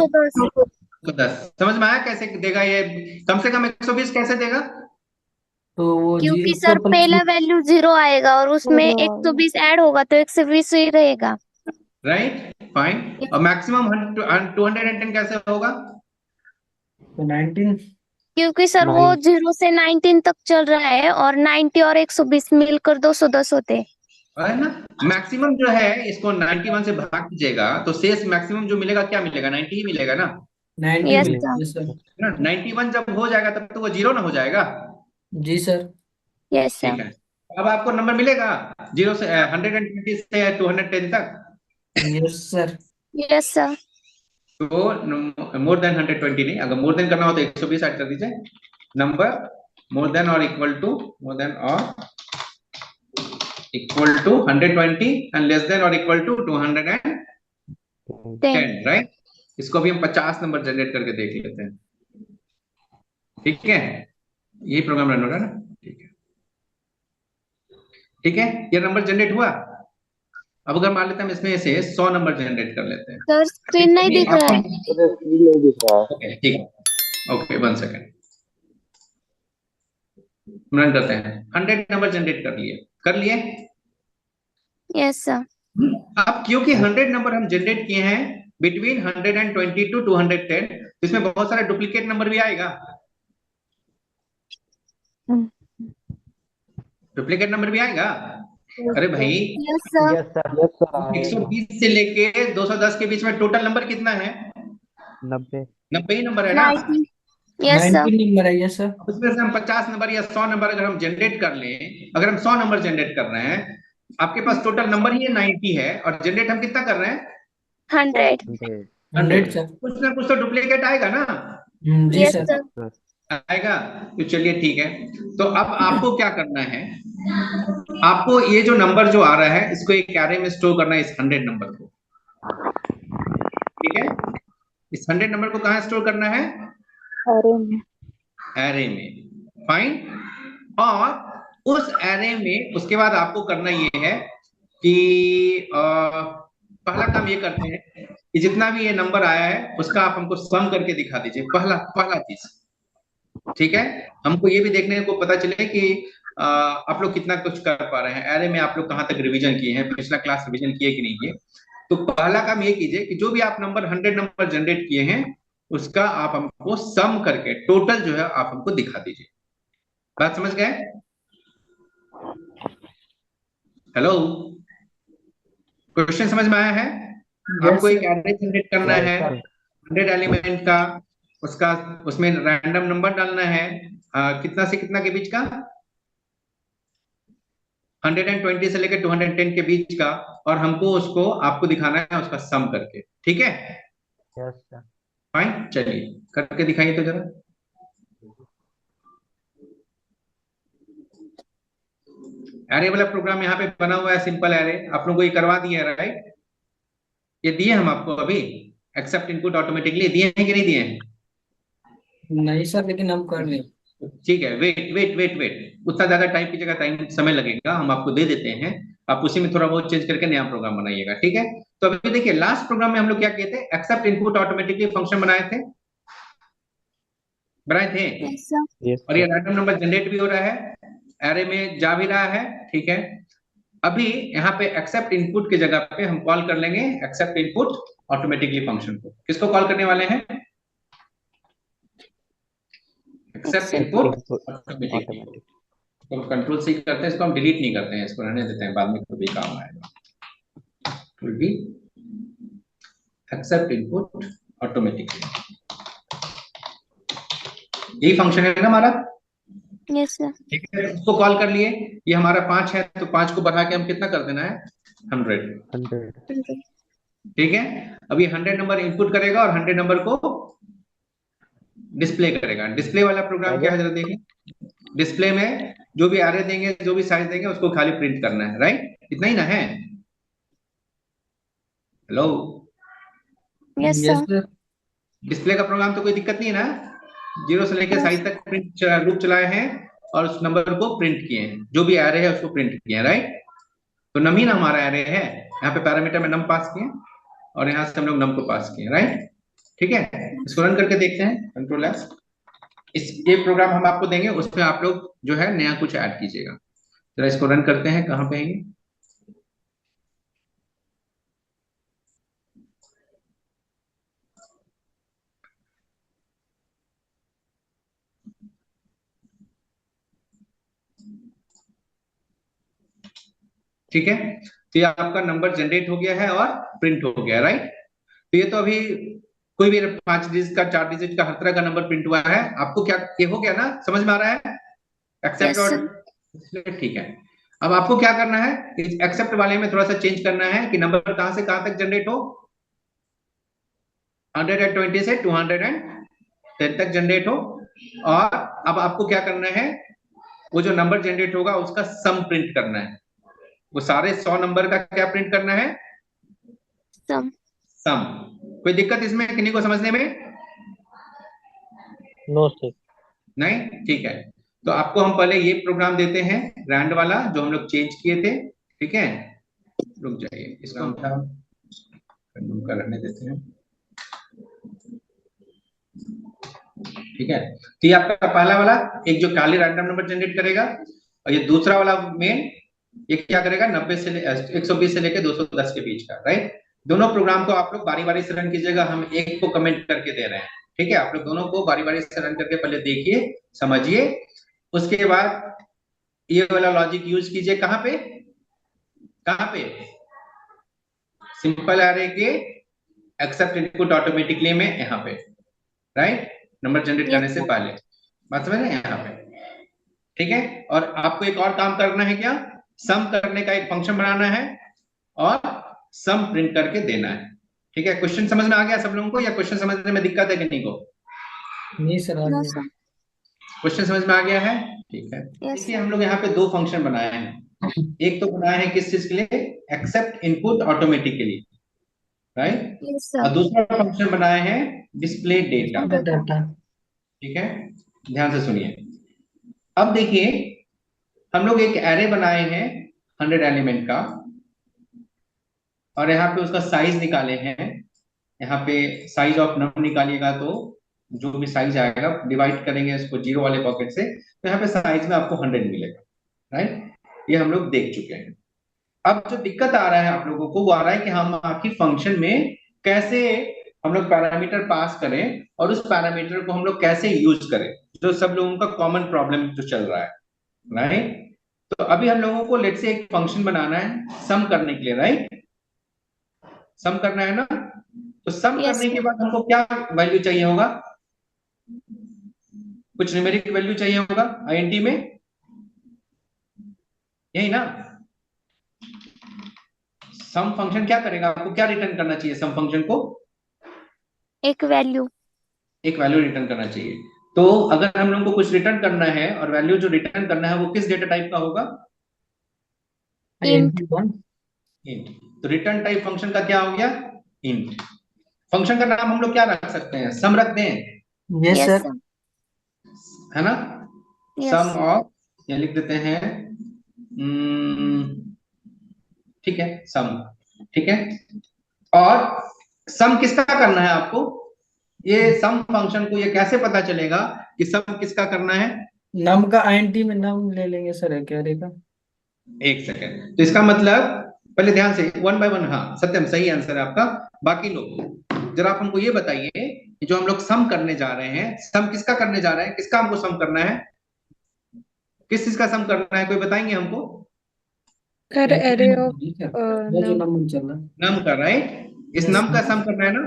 210. समझ में आया कैसे देगा ये? कम से कम 120 कैसे देगा? तो वो क्योंकि जी सर पहला वैल्यू 0 आएगा और उसमें 120 ऐड होगा तो 120 ही रहेगा. Right, fine. और मैक्सिमम 210 कैसे होगा? तो 19 क्योंकि सर वो 0 से 19 तक चल रहा है और 90 और 120 मिलकर 210 होते हैं. है ना? मैक्सिमम जो है इसको 91 से भाग दीजिएगा तो शेष मैक्सिमम जो मिलेगा क्या मिलेगा? 90 ही मिलेगा ना? 90 Yes, मिलेगा। sir. Yes sir. है ना? 91 जब हो जाएगा तब तो वो 0 ना हो जाएगा। जी सर। Yes ठीक sir. है, अब आपको नंबर मिलेगा 0 से 120 से 210 तक। Yes sir. Yes sir. तो मोर देन 120 नहीं, अगर मोर देन करना हो तो 120 ऐड कर दीजिए। नंबर मोर देन और equal to 120 and less than और इक्वल टू 210, 10. राइट। इसको भी हम 50 नंबर जनरेट करके देख लेते हैं। ठीक है, यही प्रोग्राम रन हो रहा है ना? ठीक है, ठीक है, ये नंबर जनरेट हुआ। अब अगर मान लेते हैं हम इसमें से 100 नंबर जनरेट कर लेते हैं। सर स्क्रीन नहीं दिख रहा है. अरे स्क्रीन नहीं दिख रहा है। ओके, ठीक है, ओके, 1 सेकेंड, रन करते हैं। 100 नंबर जनरेट कर लिए। Yes sir. अब क्योंकि 100 नंबर हम जनरेट किए हैं बिटवीन 120 टू 210, तो इसमें बहुत सारा डुप्लीकेट नंबर भी आएगा। डुप्लीकेट नंबर भी आएगा। अरे भाई, Yes sir. Yes sir yes sir आएगा। 120 से लेके 210 के बीच में टोटल नंबर कितना है? 90 90 ही नंबर है ना? 90. Yes sir. 19 नंबर है। Yes sir. उसमें से हम 50 नंबर या 100 नंबर अगर हम जनरेट कर लें, अगर हम 100 नंबर जनरेट कर रहे हैं, आपके पास टोटल नंबर ही 90 है और जनरेट हम कितना कर रहे हैं? 100. 100 सर। कुछ ना कुछ तो डुप्लीकेट आएगा ना? जी Yes सर। sir. आएगा। तो चलिए ठीक है, तो अब आपको क्या करना है? आपको ये जो नंबर जो आ रहा है इसको एक एरे में स्टोर करना है, इस 100 नंबर को। ठीक है, इस 100 नंबर को कहाँ स्टोर करना है? एरे में। फाइन। और उस एरे में उसके बाद आपको करना ये है कि पहला काम ये करते हैं कि जितना भी ये नंबर आया है उसका आप हमको सम करके दिखा दीजिए। पहला चीज, ठीक है। हमको ये भी देखने को पता चले कि आप लोग कितना कुछ कर पा रहे हैं एरे में, आप लोग कहाँ तक रिवीजन किए हैं, पिछला क्लास रिवीजन किए कि नहीं किए। तो पहला काम ये कीजिए कि जो भी आप 100 नंबर जनरेट किए हैं उसका आप हमको सम करके टोटल जो है आप हमको दिखा दीजिए। बात समझ गए? हेलो, क्वेश्चन समझ में आया है? आपको एक एरे जनरेट करना है 100 एलिमेंट का, उसका उसमें रैंडम नंबर डालना है कितना से कितना के बीच का? 120 से लेकर 210 के बीच का, और हमको उसको आपको दिखाना है उसका सम करके। ठीक है, यस सर फाइन। चलिए करके दिखाइए तो जरा। एरे वाला प्रोग्राम यहाँ पे बना हुआ है, सिंपल एरे, आप लोगों को ये करवा दिया है, राइट? ये दिए हम आपको अभी, एक्सेप्ट इनपुट ऑटोमेटिकली दिए हैं कि नहीं दिए हैं? नहीं सर, लेकिन हम कर लें। ठीक है, वेट, उतना ज्यादा टाइप की जगह समय लगेगा, हम आपको दे देते हैं, आप उसी में थोड़ा बहुत चेंज करके नया प्रोग्राम बनाइएगा। ठीक है, तो अभी देखिए लास्ट प्रोग्राम में हम लोग क्या किए थे? एक्सेप्ट इनपुट ऑटोमेटिकली फंक्शन बनाए थे। Yes sir. और ये रैंडम नंबर जनरेट भी हो रहा है, एरे में जा भी रहा है। ठीक है, अभी यहाँ पे एक्सेप्ट इनपुट की जगह पे हम कॉल कर लेंगे एक्सेप्ट इनपुट ऑटोमेटिकली फंक्शन को। किसको कॉल करने वाले हैं? Accept input automatically. तो कंट्रोल सी करते हैं, इसको हम डिलीट नहीं करते हैं, इसको रहने देते हैं, बाद में कभी काम आएगा। Will be accept input automatically. यही फंक्शन है ना हमारा। Yes sir. ठीक है, उसको कॉल कर लिए, ये हमारा 5 है तो 5 को बढ़ा के हम कितना कर देना है 100। 100। ठीक है, अब ये 100 नंबर इनपुट करेगा और 100 नंबर को डिस्प्ले करेगा। डिस्प्ले वाला प्रोग्राम क्या है जरा देखिए। डिस्प्ले में जो भी एरे देंगे, जो भी साइज देंगे, उसको खाली प्रिंट करना है, राइट? इतना ही ना है। Hello, yes yes sir. Sir. Display का प्रोग्राम तो कोई दिक्कत नहीं है ना। 0 से लेके Yes. साइज तक प्रिंट लूप चलाए हैं और उस नंबर को प्रिंट किए हैं, जो भी एरे है उसको प्रिंट किए हैं, राइट? तो नम ही ना हमारा एरे है, यहाँ पे पैरामीटर में नम पास किए और यहाँ से हम लोग नम को पास किए, राइट? ठीक है, इसको रन करके देखते हैं, कंट्रोल एस। इस ये प्रोग्राम हम आपको देंगे, उसमें आप लोग जो है नया कुछ ऐड कीजिएगा। जरा इसको रन करते हैं, कहाँ पे है ये? ठीक है, तो ये आपका नंबर जनरेट हो गया है और प्रिंट हो गया, राइट? तो ये तो अभी कोई भी 5 डिजिट का, 4 डिजिट का, हर तरह का नंबर प्रिंट हुआ है। आपको क्या ये हो गया ना, समझ में आ रहा है? एक्सेप्ट Yes, और ठीक है। अब आपको क्या करना है, एक्सेप्ट वाले में थोड़ा सा चेंज करना है कि नंबर कहां से कहां तक जनरेट हो। 120 से 210 तक जनरेट हो। और अब आपको क्या करना है, वो जो नंबर जनरेट होगा उसका सम प्रिंट करना है। वो सारे 100 नंबर का क्या प्रिंट करना है? सम। सम। कोई दिक्कत इसमें किन्हीं को समझने में? No sir. नहीं, ठीक है। तो आपको हम पहले ये प्रोग्राम देते हैं रैंड वाला, जो हम लोग चेंज किए थे। ठीक है, रुक जाइए, इसको हम का रहने देते हैं। ठीक है, तो ये आपका पहला वाला एक जो काली रैंडम नंबर जनरेट करेगा, और ये दूसरा वाला मेन ये क्या करेगा, 90 से 120 से लेकर 210 के बीच का, राइट? दोनों प्रोग्राम को आप लोग बारी बारी से रन कीजिएगा, हम एक को कमेंट करके दे रहे हैं। ठीक है, आप लोग दोनों को बारी बारी से रन करके पहले देखिए, समझिए, उसके बाद ये वाला लॉजिक यूज कीजिए। कहां पे, कहां पे? सिंपल एरे के एक्सेप्ट इनपुट ऑटोमेटिकली में, यहाँ पे, राइट? नंबर जनरेट करने से पहले, बात समझ रहे हैं यहाँ पे? ठीक है, और आपको एक और काम करना है, क्या? सम करने का एक फंक्शन बनाना है और सम प्रिंट करके देना है। ठीक है, क्वेश्चन समझ में आ गया सब लोगों को, या क्वेश्चन समझने में दिक्कत है किन्हीं को? नहीं सर, आ नो गया। सर। क्वेश्चन समझ में आ गया है? ठीक है, Yes, देखिए हम लोग यहाँ पे 2 फंक्शन बनाए हैं। एक तो बनाए हैं किस चीज के लिए, accept input automatically, right? Yes, और sir. दूसरा फंक्शन बनाए हैं डिस्प्ले डेटा। डाटा। ठीक है, ध्यान से सुनिए। अब देखिए, हम लोग एक एरे बनाए हैं 100 एलिमेंट का, और यहाँ पे उसका साइज निकाले हैं। यहाँ पे साइज ऑफ नंबर निकालिएगा तो जो भी साइज आएगा डिवाइड करेंगे इसको 0 वाले पॉकेट से, तो यहाँ पे साइज में आपको 100 मिलेगा, राइट? ये हम लोग देख चुके हैं। अब जो दिक्कत आ रहा है आप लोगों को, वो आ रहा है कि हम आखिर फंक्शन में कैसे हम लोग पैरामीटर पास करें और उस पैरामीटर को हम लोग कैसे यूज करें, जो सब लोगों का कॉमन प्रॉब्लम जो चल रहा है, राइट? तो अभी हम लोगों को लेट से एक फंक्शन बनाना है सम करने के लिए, राइट? सम करना है ना, तो सम Yes, करने के sir. बाद हमको क्या वैल्यू चाहिए होगा? कुछ न्यूमेरिक वैल्यू चाहिए होगा आईएनटी में, यही ना? सम फंक्शन क्या करेगा, आपको क्या रिटर्न करना चाहिए? सम फंक्शन को एक वैल्यू। एक वैल्यू रिटर्न करना चाहिए। तो अगर हम लोग को कुछ रिटर्न करना है और वैल्यू जो रिटर्न करना है वो किस डेटा टाइप का होगा? int 1। इंट। तो रिटर्न टाइप फंक्शन का क्या हो गया? इंट। फंक्शन का नाम हम लोग क्या रख सकते हैं? सम रख दें, यस Yes, सर। sir. है ना? Yes. सम ऑफ, ये लिख देते हैं, ठीक है, सम। ठीक है, और सम किसका करना है आपको? ये सम फंक्शन को ये कैसे पता चलेगा कि सम किसका करना है? नम का int में नम ले लेंगे सर, एक एरे का। एक सेकेंड, तो इसका मतलब पहले ध्यान से 1 by 1, हाँ सत्यम सही आंसर है आपका। बाकी लोग जरा आप हमको ये बताइए, जो हम लोग सम करने जा रहे हैं, सम किसका करने जा रहे हैं? किसका हमको सम करना है? किस चीज का सम करना है, कोई बताएंगे हमको? सर एरे ऑफ वो जो नंबर चल रहा है। नम का, राइट? इस Yes, नम का sir. सम करना है ना,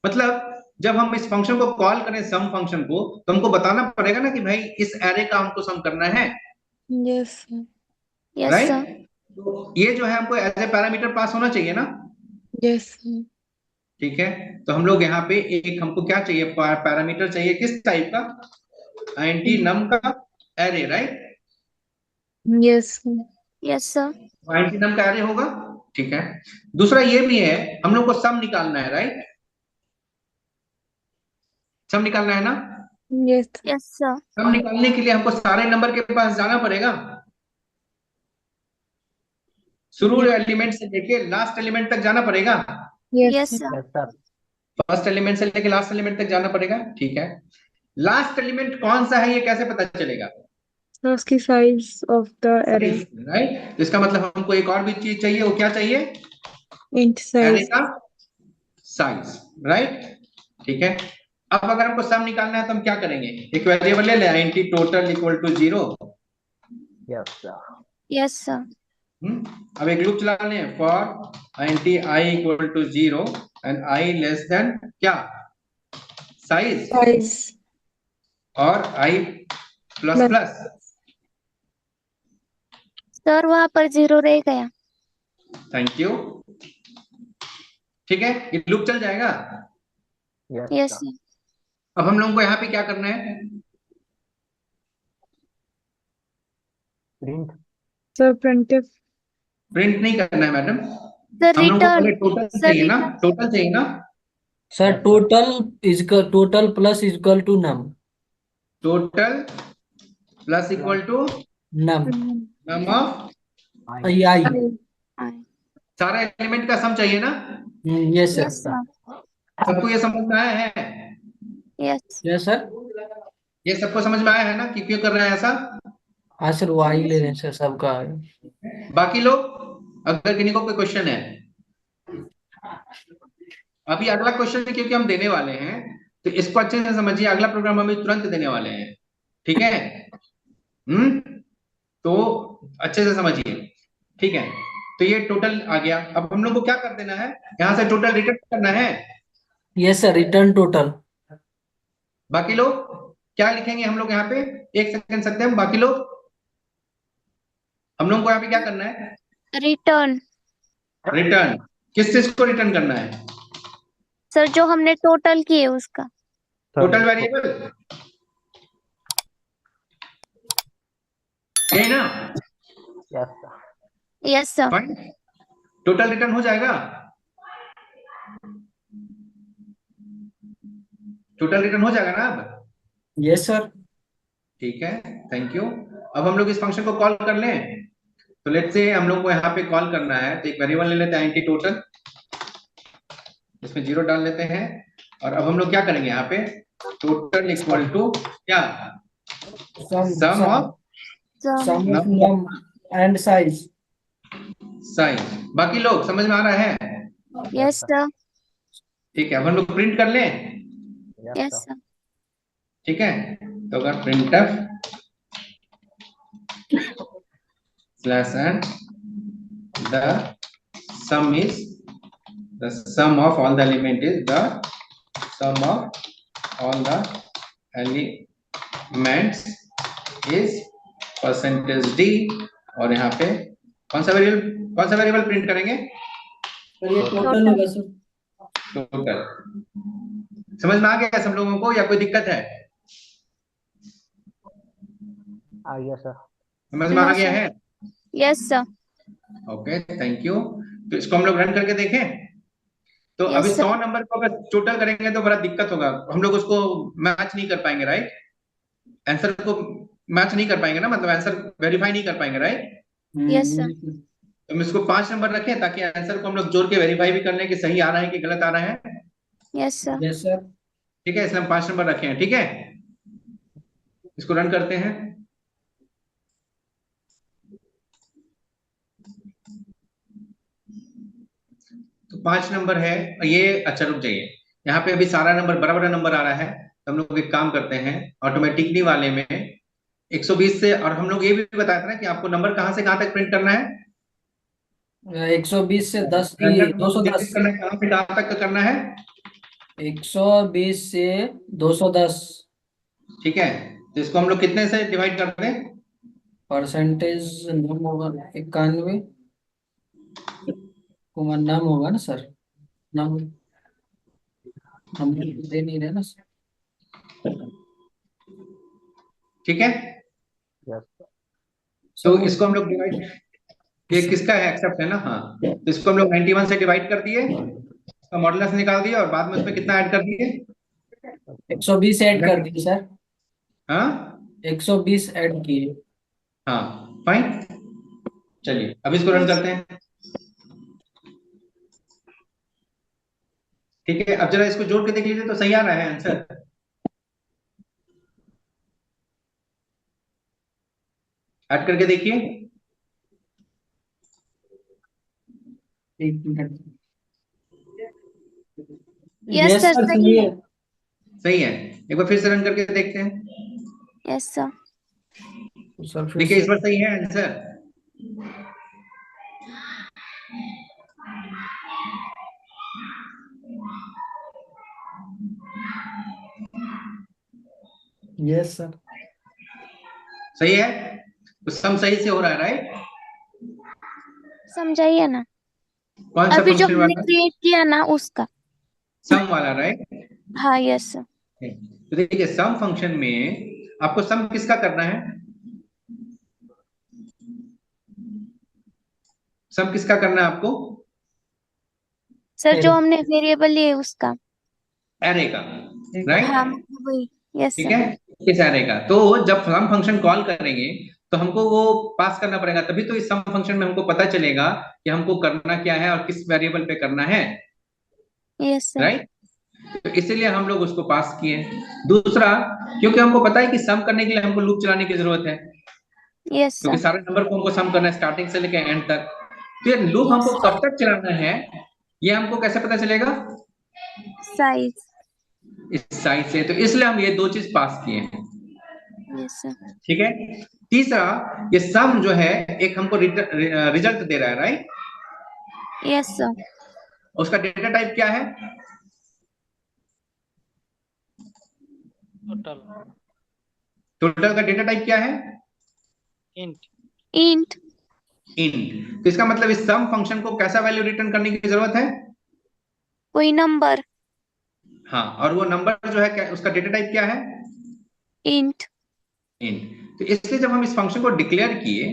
मतलब जब हम इस फंक्शन को कॉल करें सम फंक्शन को, तो हमको बताना पड़ेगा ना कि भाई इस एरे का हमको सम करना है, Yes, sir. Yes sir. Right. तो ये जो है हमको एज ए पैरामीटर पास होना चाहिए ना, Yes, sir. ठीक है। तो हम लोग यहाँ पे एक हमको क्या चाहिए, पैरामीटर चाहिए किस टाइप का, इंटी नम का array, right. Yes, sir. Yes sir. Int num का एरे होगा, ठीक है। दूसरा ये भी है, हम लोग को सम निकालना है, राइट। सम निकालना है ना। Yes, sir. Yes sir. Sum निकालने के लिए हमको सारे नंबर के पास जाना पड़ेगा, शुरू एलिमेंट से लेके लास्ट एलिमेंट तक जाना पड़ेगा, Yes, yes sir. Sir. Yes sir. First element से लेके लास्ट एलिमेंट तक जाना पड़ेगा, ठीक है। लास्ट एलिमेंट कौन सा है ये कैसे पता चलेगा, So, उसकी size of the array. Right. इसका मतलब हमको एक और भी चीज चाहिए, वो क्या चाहिए, Int एरे size. का साइज, राइट, ठीक है। अब अगर हमको सम निकालना है तो हम क्या करेंगे, एक वेरिएबल ले लें int total equal to 0। Yes sir. Yes sir. अब एक लूप चला लें, for int i equal to 0 and i less than क्या, साइज, Size. और i plus Plus. Plus, sir वहां पर 0 रह गया। थैंक यू, ठीक है। ये लूप चल जाएगा। Yes yes sir. सर। अब हम लोगों को यहाँ पे क्या करना है, प्रिंट। So, printf. प्रिंट नहीं करना है मैडम, सर हम लोग को रिटर्न। पहले टोटल सर चाहिए ना, रिटर्न। टोटल चाहिए ना। Sir Yes, sir. Total plus equal to num. Total plus equal to num num of, i i. सारे एलिमेंट का सम चाहिए ना। Yes sir. Yes sir. सबको ये समझ में आया है, यस। Yes sir. ये सबको समझ में आया है ना कि क्यों कर रहे हैं ऐसा। हाँ सर, वाई ले रहे हैं सर सबका। बाकी लोग अगर किन्हीं को कोई क्वेश्चन है, अभी अगला क्वेश्चन क्योंकि हम देने वाले हैं तो इसको अच्छे से समझिए, अगला प्रोग्राम हम तुरंत देने वाले हैं, ठीक है। तो अच्छे से समझिए, ठीक है। तो ये टोटल आ गया, अब हम लोग को क्या कर देना है, यहाँ से टोटल रिटर्न करना है। Yes sir, return total. बाकी लोग क्या लिखेंगे हम लोग यहाँ पे, एक सेकंड सत्यम, बाकी लोग हम लोग को यहाँ पे क्या करना है, रिटर्न। रिटर्न। किस चीज को रिटर्न करना है, सर जो हमने टोटल किए उसका। टोटल वेरिएबल, यही ना। Yes sir. Yes sir. Fine, total return हो जाएगा, टोटल रिटर्न हो जाएगा ना अब। Yes sir. ठीक है, थैंक यू। अब हम लोग इस फंक्शन को कॉल कर लें, तो लेट्स से हम लोग को यहाँ पे कॉल करना है, तो एक वेरिएबल ले लेते हैं इंटी टोटल, इसमें 0 डाल लेते हैं। और अब हम लोग क्या करेंगे यहाँ पे, टोटल इक्वल टू क्या, sum of num and size. Size. बाकी लोग समझ में आ रहा है, यस सर। ठीक है। अब हम लोग प्रिंट कर लें, यस सर। ठीक है। तो अगर printf slash N the sum is the sum of all the element is the sum of all the elements is percentage d, और यहाँ पे कौन सा वेरिएबल प्रिंट करेंगे, सर ये टोटल होगा सर। टोटल। समझ में आ गया सब लोगों को या कोई दिक्कत है, आ गया सर। समझ में आ गया है, yes sir. Okay thank you. तो इसको हम लोग रन करके देखें, तो Yes, अभी sir. 100 नंबर को अगर टोटल करेंगे तो बड़ा दिक्कत होगा, हम लोग उसको मैच नहीं कर पाएंगे, राइट। आंसर को मैच नहीं कर पाएंगे ना, मतलब आंसर वेरीफाई नहीं कर पाएंगे, राइट। Yes, sir. तो हम इसको 5 नंबर रखें ताकि आंसर को हम लोग जोड़ के वेरीफाई भी कर लें कि सही आ रहा है कि गलत आ रहा है, यस सर। Yes sir. ठीक है। इसलिए हम 5 नंबर रखे हैं, ठीक है। इसको रन करते हैं, तो 5 नंबर है ये। अच्छा रुक जाइए, यहाँ पे अभी सारा नंबर बड़ा बड़ा नंबर आ रहा है, तो हम लोग एक काम करते हैं, ऑटोमेटिकली वाले में 120 से, और हम लोग ये भी बताया था ना कि आपको नंबर कहाँ से कहाँ तक प्रिंट करना है, 120 से 10 की 210। करना है, कहाँ से कहाँ तक का करना है, 120 से 210 ठीक है, तो इसको हम लोग कितने से डिवाइड करते हैं? परसेंटेज नम होगा 91 को नम होगा ना सर, नम नंबर दे नहीं रहे ना सर। ठीक है, Yes. तो इसको हम लोग डिवाइड, ये किसका है, एक्सेप्ट है ना? हाँ, तो इसको हम लोग 91 से डिवाइड कर दिए, इसका मॉडुलस निकाल दिया और बाद में उसमें कितना ऐड कर दिए? 120 ऐड कर दिए सर, हाँ 120 ऐड किए। हाँ, फाइन। चलिए अब इसको रन करते हैं। ठीक है, अब जरा इसको जोड़ के देख लीजिए तो सही आ रहा है आंसर। ऐड करके देखिए। एक minute. Yes yes sir, sir, सही सही है। है। सही है, एक बार फिर से रन करके देखते हैं। Yes sir. सर फिर देखिए इस से बार सही है आंसर। यस सर, सही है, तो सम सही से हो रहा है, राइट? समझाइए ना, कौन सा अभी जो फंक्शन हमने वाला? क्रिएट किया ना उसका। सम वाला, राइट? हाँ यस सर। तो देखिए सम फंक्शन में आपको सम किसका करना है? सम किसका करना है आपको? सर जो हमने वेरिएबल लिए उसका। एरे का, ठीक राइट? हाँ मतलब वही। यस ठीक सर। है, इस एरे का। तो जब सम फंक्शन कॉल करेंगे तो हमको वो पास करना पड़ेगा, तभी तो इस सम फंक्शन में हमको पता चलेगा कि हमको करना क्या है और किस वेरिएबल पे करना है, यस सर। राइट? तो इसीलिए हम लोग उसको पास किए। दूसरा, क्योंकि हमको पता है कि सम करने के लिए हमको लूप चलाने की जरूरत है, यस क्योंकि सर। सारे नंबर को हमको सम करना है स्टार्टिंग से लेकर एंड तक। तो ये लूप यस हमको कब तक चलाना है ये हमको कैसे पता चलेगा? साइज। इस साइड से। तो इसलिए हम ये दो चीज पास किए हैं। Yes sir. ठीक है, तीसरा, ये सम जो है एक हमको रिजल्ट दे रहा है, राइट? Yes sir. उसका डेटा टाइप क्या है? टोटल टोटल का डेटा टाइप क्या है? Int int. इंट। तो इसका मतलब इस सम फंक्शन को कैसा वैल्यू रिटर्न करने की जरूरत है? कोई नंबर। हाँ, और वो नंबर जो है उसका डेटा टाइप क्या है? इंट। इंट। तो इसलिए जब हम इस फंक्शन को डिक्लेयर किए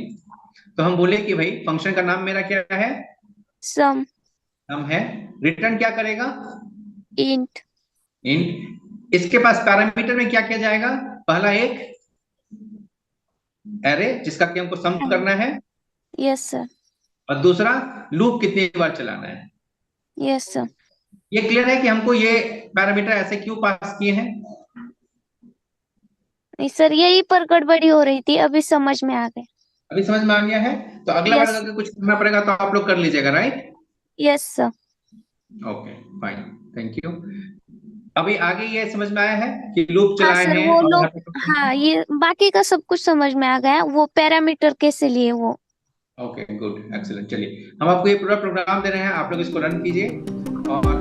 तो हम बोले कि भाई फंक्शन का नाम मेरा क्या है? सम। सम है। रिटर्न क्या करेगा? इंट। इंट। इसके पास पैरामीटर में क्या किया जाएगा? पहला एक एरे जिसका कि हमको सम करना है, यस सर। और दूसरा लूप कितनी बार चलाना है। Yes sir. ये क्लियर है कि हमको ये पैरामीटर ऐसे क्यों पास किए हैं? नहीं सर, यही पर गड़बड़ी हो रही थी, अभी समझ में आ गए। अभी समझ में आ गया है? तो अगला बार यस। अगर कुछ करना पड़ेगा तो आप लोग कर लीजिएगा, right? Yes sir. Okay, fine, thank you. अभी आगे ये समझ में आया है कि लूप हाँ चलाए सर, हैं वो और यहाँ लोग, पे हाँ ये बाकी का सब कुछ समझ में आ गया, वो पैरामीटर कैसे लिए वो। Okay, good, excellent. चलिए हम आपको ये पूरा प्रोग्राम दे रहे हैं, आप लोग इसको रन कीजिए और